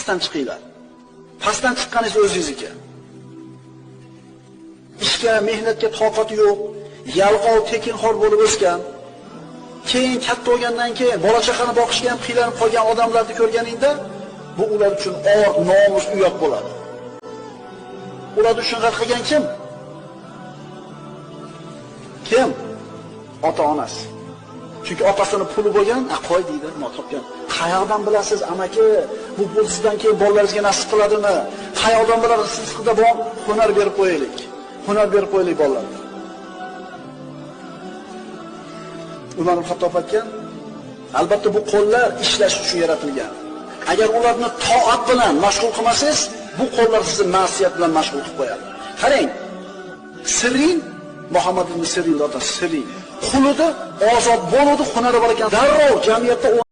pastdan chiqinglar. Pastdan chiqqaningiz o'zingizniki. Ishga, mehnatga toqati yo'q, yalqov, tekinxo'r bo'lib o'sgan, keyin katta bo'lgandan keyin bola chaqani boqishga ham qiylanib qolgan odamlarni ko'rganingda, bu ular uchun or, nomus, uyat bo'ladi. Ularni shunga qilgan kim? Kim? Ota-onasi. Chunki otasini puli bo'lgan, qo'y deydi, nima topgan. Qayoqdan bilasiz, amaki, bu pul sizdan keyin bolalaringizga nasib qiladimi? Qayoqdan bilasiz, sizga bor hunar berib qo'yaylik. Hunar berib qo'yaylik bolalarga. Umar ibn Xattob aytgan, albatta bu qo'llar ishlash uchun yaratilgan. Agar ularni toat bilan mashg'ul qilmasangiz, bu qo'llar sizni ma'siyat bilan mashg'ul qilib qo'yadi. Qarang, Sirin, Muhammad ibn Sirin otasi Sirin, qulida ozod bo'ldi, hunari bor ekan, darrov jamiyatda